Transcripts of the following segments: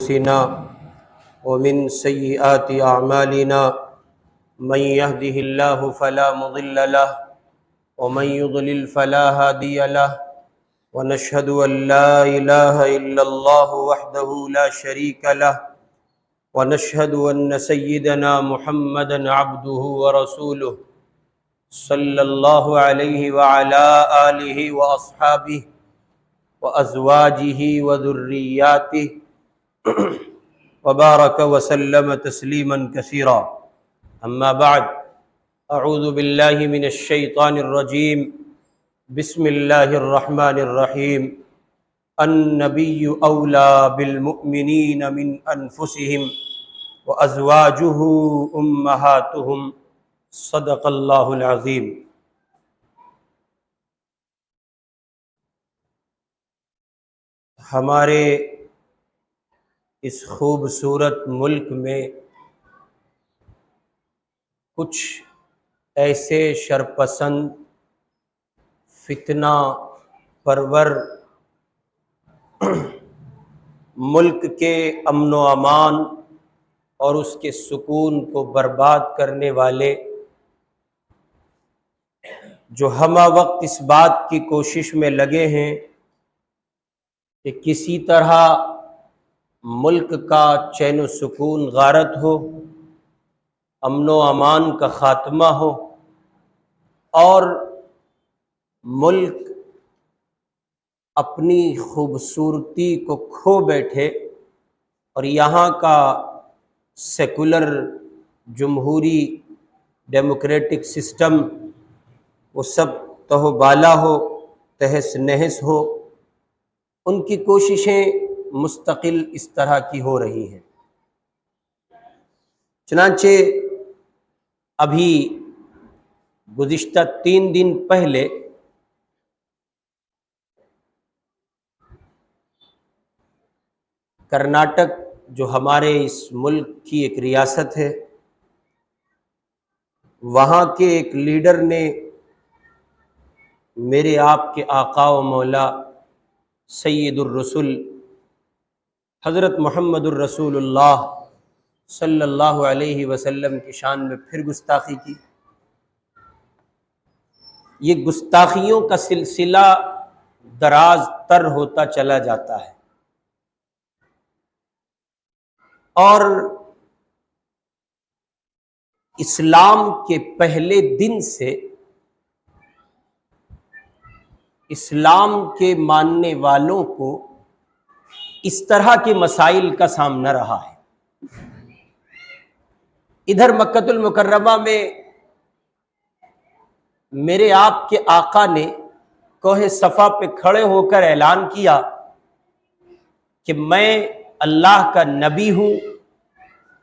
أنفسنا ومن سيئات أعمالنا من يهده الله فلا مضل له ومن يضلل فلا هادي له ونشهد أن لا إله إلا الله وحده لا شريك له ونشهد أن سيدنا محمدا عبده ورسوله صلی اللہ علیہ وعلى آلہ وأصحابہ وأزواجہ وذریاتہ وبارک وسلم تسلیما کثیرا اما بعد اعوذ باللہ من الشیطان الرجیم بسم اللہ الرحمن الرحیم النبی اولی بالمؤمنین من انفسہم وازواجہ امہاتہم صدق اللہ العظیم۔ ہمارے اس خوبصورت ملک میں کچھ ایسے شرپسند فتنہ پرور ملک کے امن و امان اور اس کے سکون کو برباد کرنے والے جو ہمہ وقت اس بات کی کوشش میں لگے ہیں کہ کسی طرح ملک کا چین و سکون غارت ہو، امن و امان کا خاتمہ ہو اور ملک اپنی خوبصورتی کو کھو بیٹھے اور یہاں کا سیکولر جمہوری ڈیموکریٹک سسٹم وہ سب تہو بالا ہو، تہس نہس ہو۔ ان کی کوششیں مستقل اس طرح کی ہو رہی ہیں۔ چنانچہ ابھی گزشتہ 3 دن پہلے کرناٹک جو ہمارے اس ملک کی ایک ریاست ہے، وہاں کے ایک لیڈر نے میرے آپ کے آقا و مولا سید الرسل حضرت محمد الرسول اللہ صلی اللہ علیہ وسلم کی شان میں پھر گستاخی کی۔ یہ گستاخیوں کا سلسلہ دراز تر ہوتا چلا جاتا ہے اور اسلام کے پہلے دن سے اسلام کے ماننے والوں کو اس طرح کے مسائل کا سامنا رہا ہے۔ ادھر مکۃ المکرمہ میں میرے آپ کے آقا نے کوہ صفا پہ کھڑے ہو کر اعلان کیا کہ میں اللہ کا نبی ہوں،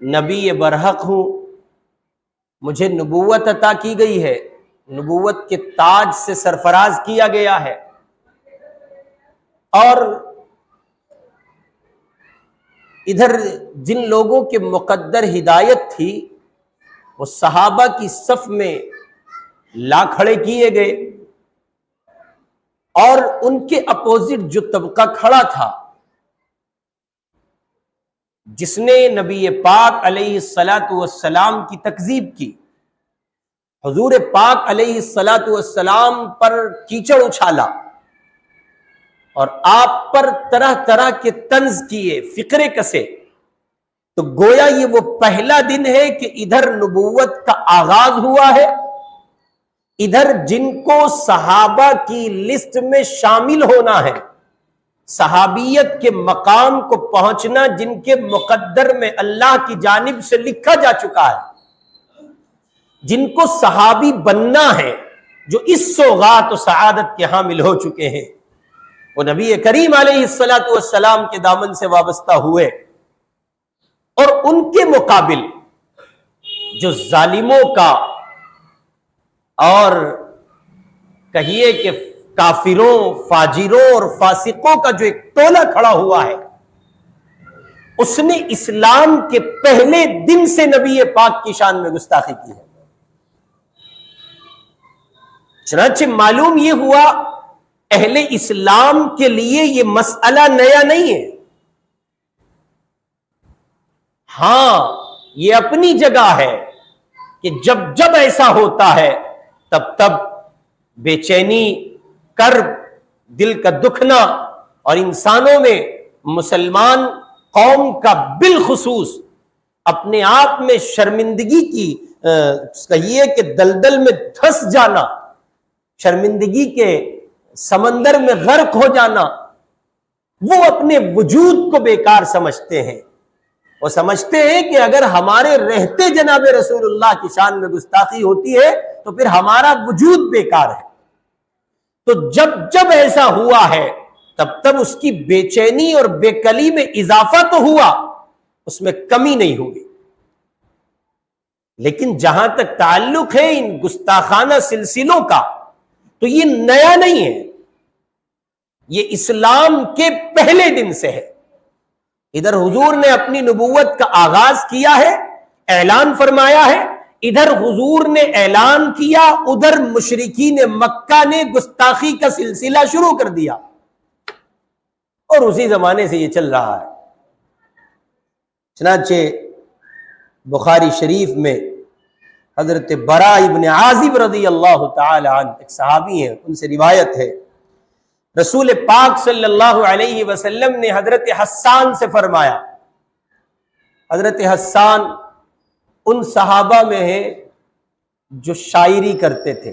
نبی برحق ہوں، مجھے نبوت عطا کی گئی ہے، نبوت کے تاج سے سرفراز کیا گیا ہے، اور ادھر جن لوگوں کے مقدر ہدایت تھی وہ صحابہ کی صف میں لا کھڑے کیے گئے، اور ان کے اپوزٹ جو طبقہ کھڑا تھا جس نے نبی پاک علیہ السلام کی تکذیب کی، حضور پاک علیہ السلام پر کیچڑ اچھالا اور آپ پر طرح طرح کے طنز کیے، فقرے کسے، تو گویا یہ وہ پہلا دن ہے کہ ادھر نبوت کا آغاز ہوا ہے، ادھر جن کو صحابہ کی لسٹ میں شامل ہونا ہے، صحابیت کے مقام کو پہنچنا جن کے مقدر میں اللہ کی جانب سے لکھا جا چکا ہے، جن کو صحابی بننا ہے، جو اس سوغات و سعادت کے حامل ہو چکے ہیں، وہ نبی کریم علیہ السلام کے دامن سے وابستہ ہوئے، اور ان کے مقابل جو ظالموں کا اور کہیے کہ کافروں، فاجروں اور فاسقوں کا جو ایک ٹولہ کھڑا ہوا ہے، اس نے اسلام کے پہلے دن سے نبی پاک کی شان میں گستاخی کی ہے۔ چنانچہ معلوم یہ ہوا اہل اسلام کے لیے یہ مسئلہ نیا نہیں ہے۔ ہاں یہ اپنی جگہ ہے کہ جب جب ایسا ہوتا ہے تب تب بے چینی، کرب، دل کا دکھنا، اور انسانوں میں مسلمان قوم کا بالخصوص اپنے آپ میں شرمندگی کی کہیے کہ دلدل میں دھس جانا، شرمندگی کے سمندر میں غرق ہو جانا، وہ اپنے وجود کو بیکار سمجھتے ہیں۔ وہ سمجھتے ہیں کہ اگر ہمارے رہتے جناب رسول اللہ کی شان میں گستاخی ہوتی ہے تو پھر ہمارا وجود بیکار ہے۔ تو جب جب ایسا ہوا ہے تب تب اس کی بے چینی اور بے کلی میں اضافہ تو ہوا، اس میں کمی نہیں ہوئی۔ لیکن جہاں تک تعلق ہے ان گستاخانہ سلسلوں کا تو یہ نیا نہیں ہے، یہ اسلام کے پہلے دن سے ہے۔ ادھر حضور نے اپنی نبوت کا آغاز کیا ہے، اعلان فرمایا ہے، ادھر حضور نے اعلان کیا، ادھر مشرکین مکہ نے گستاخی کا سلسلہ شروع کر دیا، اور اسی زمانے سے یہ چل رہا ہے۔ چنانچہ بخاری شریف میں حضرت براء ابن عازب رضی اللہ تعالی عنہ ایک صحابی ہیں، ان سے روایت ہے، رسول پاک صلی اللہ علیہ وسلم نے حضرت حسان سے فرمایا، حضرت حسان ان صحابہ میں ہیں جو شاعری کرتے تھے،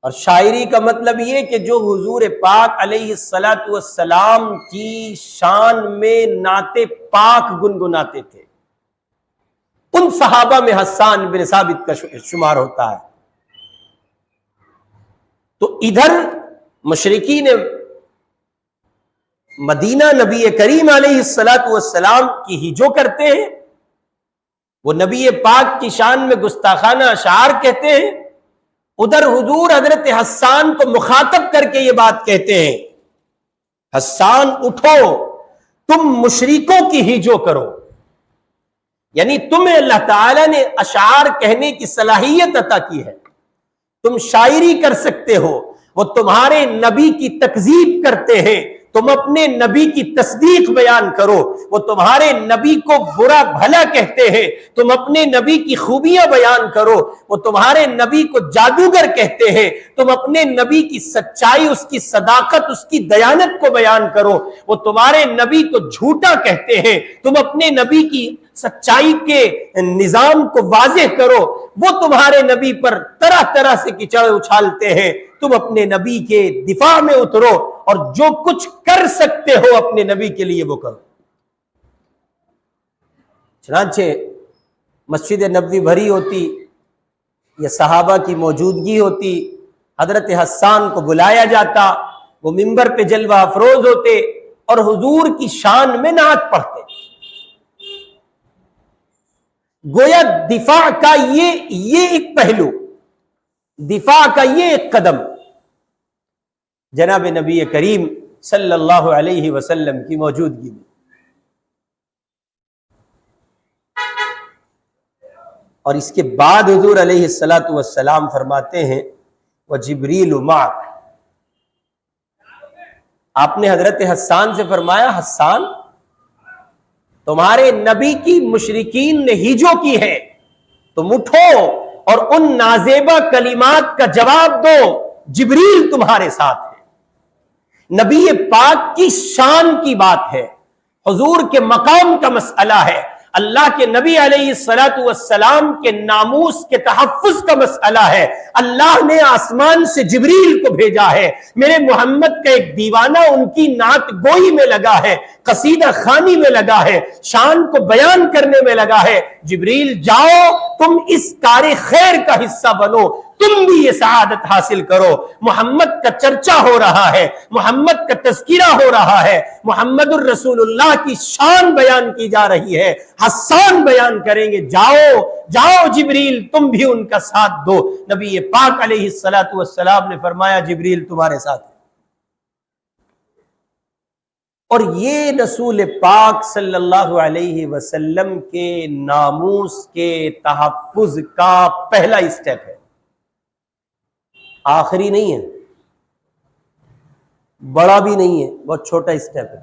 اور شاعری کا مطلب یہ کہ جو حضور پاک علیہ السلام کی شان میں نعت پاک گنگناتے تھے، ان صحابہ میں حسان بن ثابت کا شمار ہوتا ہے۔ تو ادھر مشرکین مدینہ نبی کریم علیہ السلام کی ہی جو کرتے ہیں، وہ نبی پاک کی شان میں گستاخانہ اشعار کہتے ہیں، ادھر حضور حضرت حسان کو مخاطب کر کے یہ بات کہتے ہیں، حسان اٹھو، تم مشرکوں کی ہی جو کرو، یعنی تمہیں اللہ تعالیٰ نے اشعار کہنے کی صلاحیت عطا کی ہے، تم شاعری کر سکتے ہو، وہ تمہارے نبی کی تکذیب کرتے ہیں، تم اپنے نبی کی تصدیق بیان کرو، وہ تمہارے نبی کو برا بھلا کہتے ہیں، تم اپنے نبی کی خوبیاں بیان کرو، وہ تمہارے نبی کو جادوگر کہتے ہیں، تم اپنے نبی کی سچائی، اس کی صداقت، اس کی دیانت کو بیان کرو، وہ تمہارے نبی کو جھوٹا کہتے ہیں، تم اپنے نبی کی سچائی کے نظام کو واضح کرو، وہ تمہارے نبی پر طرح طرح سے کیچڑ اچھالتے ہیں، تم اپنے نبی کے دفاع میں اترو اور جو کچھ کر سکتے ہو اپنے نبی کے لیے وہ کرو۔ چنانچہ مسجد نبوی بھری ہوتی، یا صحابہ کی موجودگی ہوتی، حضرت حسان کو بلایا جاتا، وہ منبر پہ جلوہ افروز ہوتے اور حضور کی شان میں نعت پڑھتے۔ گویا دفاع کا یہ ایک پہلو، دفاع کا یہ ایک قدم جناب نبی کریم صلی اللہ علیہ وسلم کی موجودگی میں، اور اس کے بعد حضور علیہ السلام فرماتے ہیں وَجِبْرِيلُ مَعَكَ۔ آپ نے حضرت حسان سے فرمایا، حسان تمہارے نبی کی مشرکین نے ہی جو کی ہے، تم اٹھو اور ان نازیبہ کلمات کا جواب دو، جبریل تمہارے ساتھ ہے۔ نبی پاک کی شان کی بات ہے، حضور کے مقام کا مسئلہ ہے، اللہ کے نبی علیہ السلام کے ناموس کے تحفظ کا مسئلہ ہے۔ اللہ نے آسمان سے جبریل کو بھیجا ہے، میرے محمد کا ایک دیوانہ ان کی نعت گوئی میں لگا ہے، قصیدہ خوانی میں لگا ہے، شان کو بیان کرنے میں لگا ہے۔ جبریل جاؤ، تم اس کار خیر کا حصہ بنو، تم بھی یہ سعادت حاصل کرو۔ محمد کا چرچا ہو رہا ہے، محمد کا تذکرہ ہو رہا ہے، محمد الرسول اللہ کی شان بیان کی جا رہی ہے، حسان بیان کریں گے، جاؤ جاؤ جبریل تم بھی ان کا ساتھ دو۔ نبی پاک علیہ السلام نے فرمایا جبریل تمہارے ساتھ، اور یہ رسول پاک صلی اللہ علیہ وسلم کے ناموس کے تحفظ کا پہلا اسٹیپ ہے، آخری نہیں ہے، بڑا بھی نہیں ہے، بہت چھوٹا اسٹیپ ہے۔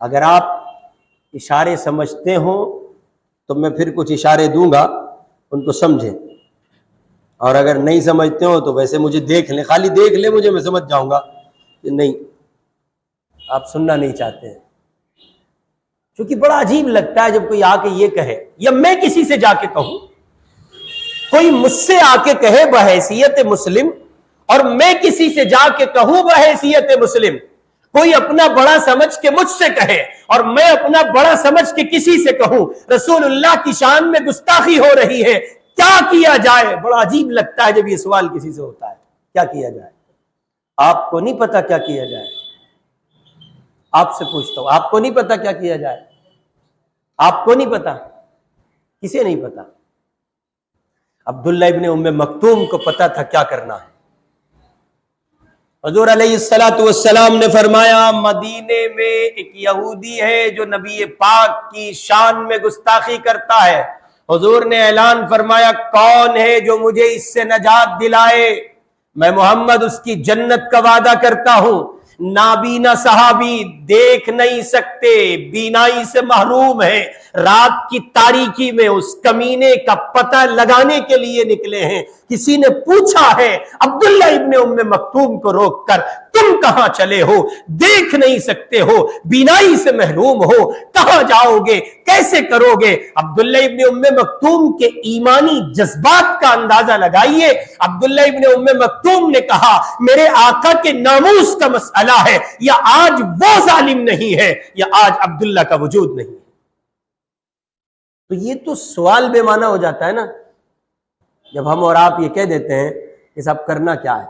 اگر آپ اشارے سمجھتے ہوں تو میں پھر کچھ اشارے دوں گا، ان کو سمجھیں، اور اگر نہیں سمجھتے ہو تو ویسے مجھے دیکھ لیں، خالی دیکھ لیں مجھے، میں سمجھ جاؤں گا کہ نہیں آپ سننا نہیں چاہتے ہیں۔ کیونکہ بڑا عجیب لگتا ہے جب کوئی آ کے یہ کہے، یا میں کسی سے جا کے کہوں، کوئی مجھ سے آ کے کہے بحیثیت مسلم، اور میں کسی سے جا کے کہوں بحیثیت مسلم، کوئی اپنا بڑا سمجھ کے مجھ سے کہے اور میں اپنا بڑا سمجھ کے کسی سے کہوں رسول اللہ کی شان میں گستاخی ہو رہی ہے، کیا کیا جائے؟ بڑا عجیب لگتا ہے جب یہ سوال کسی سے ہوتا ہے، کیا کیا جائے؟ آپ کو نہیں پتا کیا کیا جائے؟ آپ سے پوچھتا ہوں، آپ کو نہیں پتا کیا کیا جائے؟ آپ کو نہیں پتا؟ کسے نہیں پتا؟ عبداللہ ابن ام مکتوم کو پتا تھا کیا کرنا ہے۔ حضور علیہ الصلوۃ والسلام نے فرمایا مدینے میں ایک یہودی ہے جو نبی پاک کی شان میں گستاخی کرتا ہے۔ حضور نے اعلان فرمایا کون ہے جو مجھے اس سے نجات دلائے؟ میں محمد اس کی جنت کا وعدہ کرتا ہوں۔ نابینا صحابی دیکھ نہیں سکتے، بینائی سے محروم ہے، رات کی تاریکی میں اس کمینے کا پتہ لگانے کے لیے نکلے ہیں۔ کسی نے پوچھا ہے عبداللہ ابن ام مکتوم کو روک کر، تم کہاں چلے ہو؟ دیکھ نہیں سکتے ہو، بینائی سے محروم ہو، کہاں جاؤ گے؟ کیسے کرو گے؟ عبداللہ ابن ام مکتوم کے ایمانی جذبات کا اندازہ لگائیے۔ عبداللہ ابن ام مکتوم نے کہا میرے آقا کے ناموس کا مسئلہ ہے، یا آج وہ ظالم نہیں ہے یا آج عبداللہ کا وجود نہیں ہے۔ تو یہ تو سوال بے معنی ہو جاتا ہے نا جب ہم اور آپ یہ کہہ دیتے ہیں کہ صاحب کرنا کیا ہے۔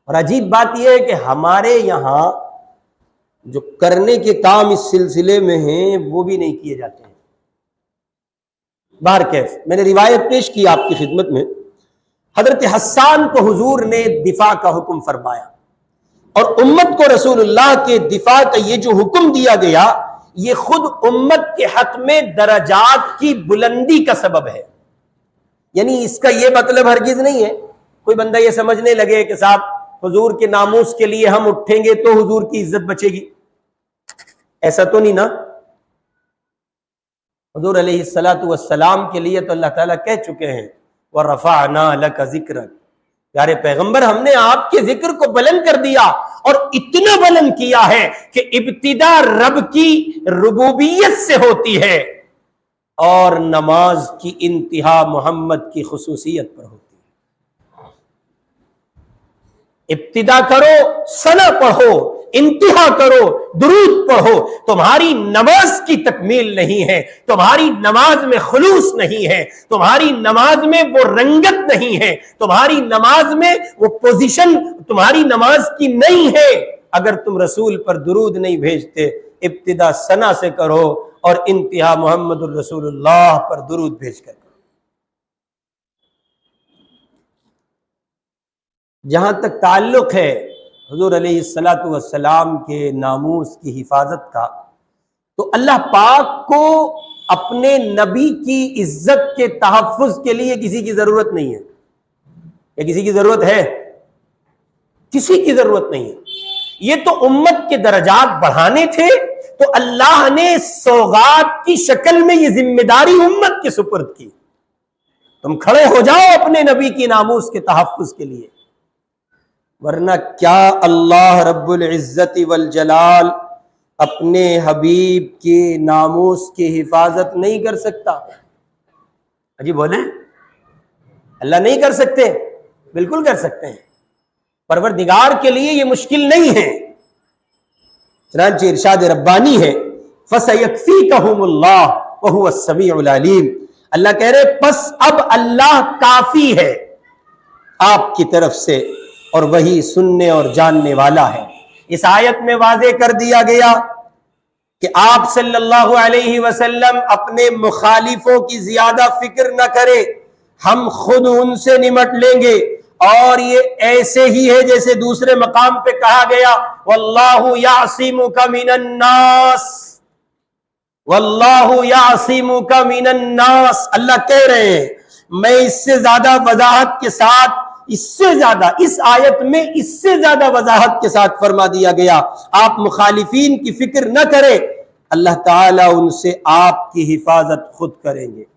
اور عجیب بات یہ ہے کہ ہمارے یہاں جو کرنے کے کام اس سلسلے میں ہیں وہ بھی نہیں کیے جاتے ہیں۔ بہرکیف میں نے روایت پیش کی آپ کی خدمت میں، حضرت حسان کو حضور نے دفاع کا حکم فرمایا، اور امت کو رسول اللہ کے دفاع کا یہ جو حکم دیا گیا یہ خود امت کے حق میں درجات کی بلندی کا سبب ہے۔ یعنی اس کا یہ مطلب ہرگز نہیں ہے کوئی بندہ یہ سمجھنے لگے کہ صاحب حضور کے ناموس کے لیے ہم اٹھیں گے تو حضور کی عزت بچے گی، ایسا تو نہیں نا۔ حضور علیہ الصلوۃ والسلام کے لیے تو اللہ تعالیٰ کہہ چکے ہیں وَرَفَعْنَا لَكَ ذِكْرَكَ، پیارے پیغمبر ہم نے آپ کے ذکر کو بلند کر دیا، اور اتنا بلند کیا ہے کہ ابتدا رب کی ربوبیت سے ہوتی ہے اور نماز کی انتہا محمد کی خصوصیت پر ہوتی ہے۔ ابتدا کرو ثنا پڑھو، انتہا کرو درود پڑھو۔ تمہاری نماز کی تکمیل نہیں ہے، تمہاری نماز میں خلوص نہیں ہے، تمہاری نماز میں وہ رنگت نہیں ہے، تمہاری نماز میں وہ پوزیشن تمہاری نماز کی نہیں ہے اگر تم رسول پر درود نہیں بھیجتے۔ ابتدا ثنا سے کرو اور انتہا محمد الرسول اللہ پر درود بھیج کر کرو۔ جہاں تک تعلق ہے حضور علیہ الصلوۃ والسلام کے ناموس کی حفاظت کا، تو اللہ پاک کو اپنے نبی کی عزت کے تحفظ کے لیے کسی کی ضرورت نہیں ہے۔ یا کسی کی ضرورت ہے؟ کسی کی ضرورت نہیں ہے۔ یہ تو امت کے درجات بڑھانے تھے تو اللہ نے سوغات کی شکل میں یہ ذمہ داری امت کے سپرد کی، تم کھڑے ہو جاؤ اپنے نبی کی ناموس کے تحفظ کے لیے، ورنہ کیا اللہ رب العزت والجلال اپنے حبیب کے ناموس کی حفاظت نہیں کر سکتا؟ جی بولیں، اللہ نہیں کر سکتے؟ بالکل کر سکتے ہیں، پروردگار کے لیے یہ مشکل نہیں ہے۔ چنانچہ ارشاد ربانی ہے فَسَيَكْفِيكَهُمُ اللَّهُ وَهُوَ السَّمِيعُ الْعَلِيمُ، اللہ کہہ رہے پس اب اللہ کافی ہے آپ کی طرف سے اور وہی سننے اور جاننے والا ہے۔ اس آیت میں واضح کر دیا گیا کہ آپ صلی اللہ علیہ وسلم اپنے مخالفوں کی زیادہ فکر نہ کرے، ہم خود ان سے نمٹ لیں گے، اور یہ ایسے ہی ہے جیسے دوسرے مقام پہ کہا گیا واللہ یعصمک من الناس، واللہ یعصمک من الناس، اللہ کہہ رہے ہیں میں اس سے زیادہ وضاحت کے ساتھ، اس سے زیادہ اس آیت میں اس سے زیادہ وضاحت کے ساتھ فرما دیا گیا آپ مخالفین کی فکر نہ کریں، اللہ تعالیٰ ان سے آپ کی حفاظت خود کریں گے۔